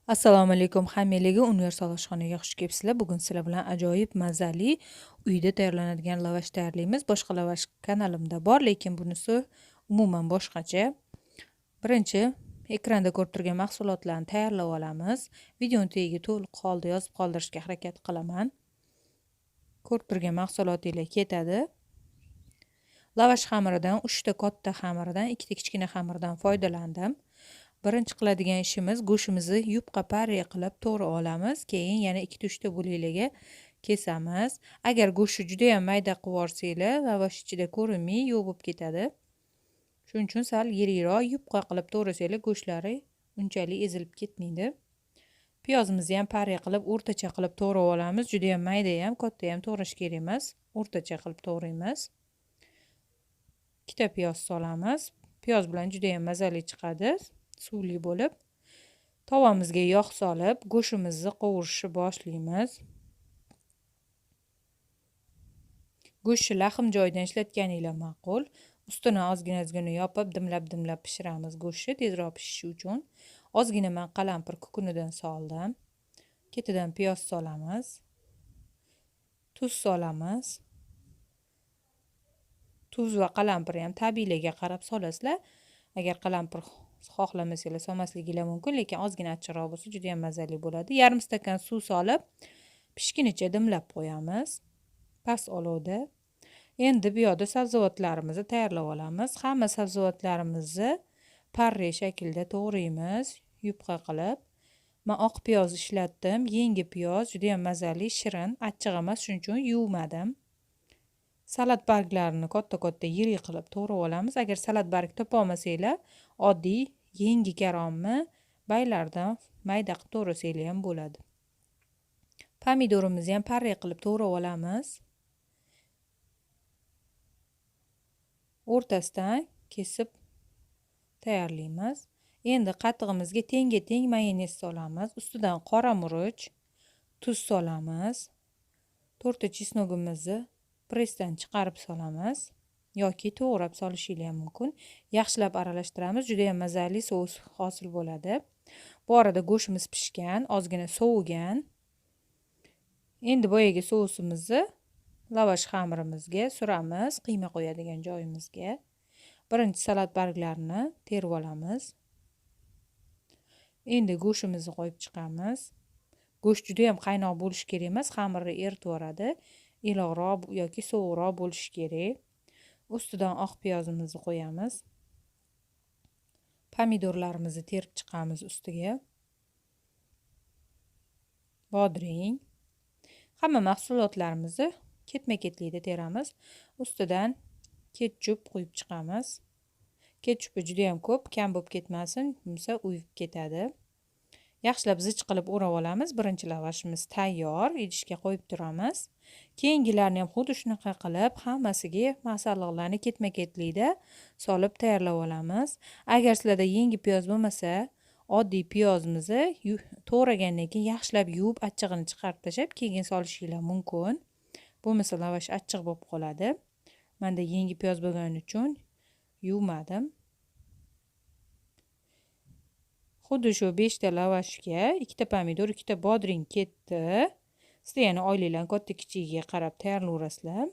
Assalomu alaykum hammalarga universal oshxonaga xush kelibsizlar. Bugun sizlar bilan ajoyib mazali uyda tayyorlanadigan lavash tayyorlaymiz. Boshqa lavash kanalimda bor, lekin bunisi umuman boshqacha. Birinchi ekranda ko'rib turgan mahsulotlarni tayyorlab olamiz. Videoni tagiga to'liq holda yozib qoldirishga harakat qilaman. Ko'rib turgan mahsulotinglar ketadi. Lavash xamiridan 3 ta katta xamirdan, 2 ta kichkina xamirdan foydalandim. Birinchi qiladigan ishimiz go'shtimizni yupqa parra qilib to'g'rab olamiz. Keyin yana 2-3 ta bo'laklarga kesamiz. Agar go'shtni juda ham mayda qilib yuborsanglar, lavash ichida ko'rinmay yo'q bo'lib ketadi. Shuning uchun sal yirikroq yupqa qilib to'g'rasanglar, go'shtlari unchalik ezilib ketmaydi. Piyozimizni ham parra qilib, o'rtacha qilib to'g'rab olamiz. Juda ham mayda ham, katta ham to'g'rash kerak emas. O'rtacha qilib to'g'raymiz. 2 ta piyoz solamiz. Piyoz bilan juda ham mazali chiqadi. Suvli bo'lib, tovamizga yog' solib, go'shtimizni qovurishni boshlaymiz. Go'shtni lahm joyidan ishlatganinglar ma'qul. Ustini ozgina yopib, dimlab pishiramiz go'shtni tezroq pishishi uchun. Ozgina men qalampir kukunidan soldim. Ketidan piyoz solamiz. Tuz solamiz. Tuz va qalampirni ham tabiiyligiga qarab solasizlar. Agar qalampir xohlamasanglar solmasligingiz mumkin, lekin ozgina achchiqroq bo'lsa juda ham mazali bo'ladi. Yarim stakan suv solib, pishgunicha dimlab qo'yamiz. Past olovda. Endi bu yerda sabzavotlarimizni tayyorlab olamiz. Hamma sabzavotlarimizni parra shaklda to'g'raymiz, yupqa qilib. Men oq piyoz ishlatdim, yangi piyoz, juda ham mazali, shirin, achchiq emas, shuning uchun yuvmadim. Salat barglarini katta yirik qilib to'g'rab olamiz. Agar salat barg topa olmasanglar, oddiy yangi karomni baylardan mayda qilib to'g'rasanglar ham bo'ladi. Pomidorimizni ham parra qilib to'g'rab olamiz. O'rtasidan kesib tayyorlaymiz. Endi qatig'imizga tenga-teng mayonez solamiz. Ustidan qora murch, tuz solamiz. 4 ta chesnogimizni pressdan chiqarib solamiz yoki to'g'rab solishingiz ham mumkin. Yaxshilab aralashtiramiz, juda ham mazali sous hosil bo'ladi. Bu arada go'shtimiz pishgan, ozgina sovigan. Endi boyaga sousimizni lavash xamirimizga suramiz, qiyma qo'yadigan joyimizga. Birinchi salat barglarini terib olamiz. Endi go'shtimizni qo'yib chiqamiz. Go'sht juda ham qaynoq bo'lishi kerak emas, xamirni eritib yoradi. Iliqroq yoki sovuqroq bo'lishi kerak. Ustidan oq piyozimizni qo'yamiz. Pomidorlarimizni terib chiqamiz ustiga. Bodring. Hamma mahsulotlarimizni ketma-ketlikda teramiz. Ustidan ketchup quyib chiqamiz. Ketchupi juda ham ko'p, kam bo'lib ketmasin, bo'lsa uyib ketadi. Yaxshilab zich qilib o'rab olamiz. Birinchi lavashimiz tayyor, idishga qo'yib turamiz. Keyingilarni ham xuddi shunaqa qilib hammasiga masalliqlarni ketma-ketlikda solib tayyorlab olamiz. Agar sizlarda yangi piyoz bo'lmasa, oddiy piyozimizni to'g'ragandan keyin yaxshilab yuvib, achchig'ini chiqarib tashlab, keyin solishingiz mumkin. Bo'lmasa lavash achchiq bo'lib qoladi. Menda yangi piyoz bo'lgani uchun yuvmadim. Xuddi shu 5 ta lavashga 2 ta pomidor, 2 ta bodring ketdi. Sizlar yana oilalarning katta kichigiga qarab tayyorlayverasizlar.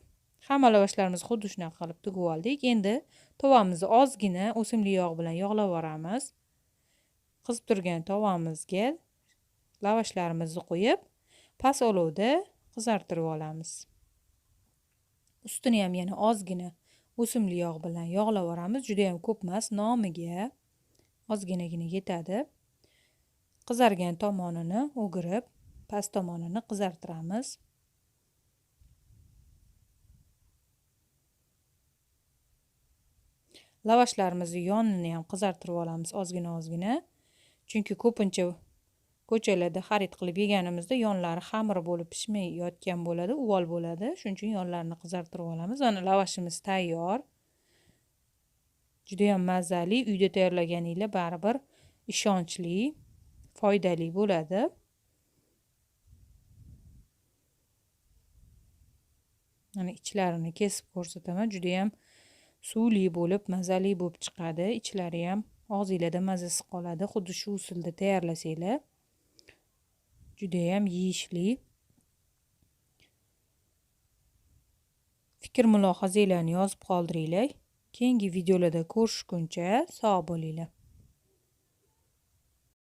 Hamma lavashlarimiz xuddi shunaqa qilib tugib oldik. Endi tovamizni ozgina o'simlik yog' bilan yog'lab olamiz. Qizib turgan tovamizga lavashlarimizni qo'yib, past olovda qizartirib olamiz. Ustini ham yana ozgina o'simlik yog' bilan yog'lab olamiz. Juda ham ko'p emas, nomiga ozginagina yetadi. Qizargan tomonini o'girib, past tomonini qizartiramiz. Lavashlarimizni yonini ham qizartirib olamiz ozgina. Chunki ko'pincha ko'chalarda xarid qilib yeganimizda yonlari xamir bo'lib pishmay yotgan bo'ladi, uvol bo'ladi. Shuning uchun yonlarini qizartirib olamiz. Mana lavashimiz tayyor. Juda ham mazali, uyda tayyorlaganinglar baribir ishonchli, foydali bo'ladi. Mana ichlarini kesib ko'rsataman. Juda ham suvli bo'lib, mazali bo'lib chiqadi. Ichlari ham og'zingizda mazasi qoladi. Xuddi shu usulda tayyorlasanglar judayam yeyishli. Fikr mulohazanglarni yozib qoldiringlar. Keyingi videolarda ko'rishguncha sog' bo'linglar.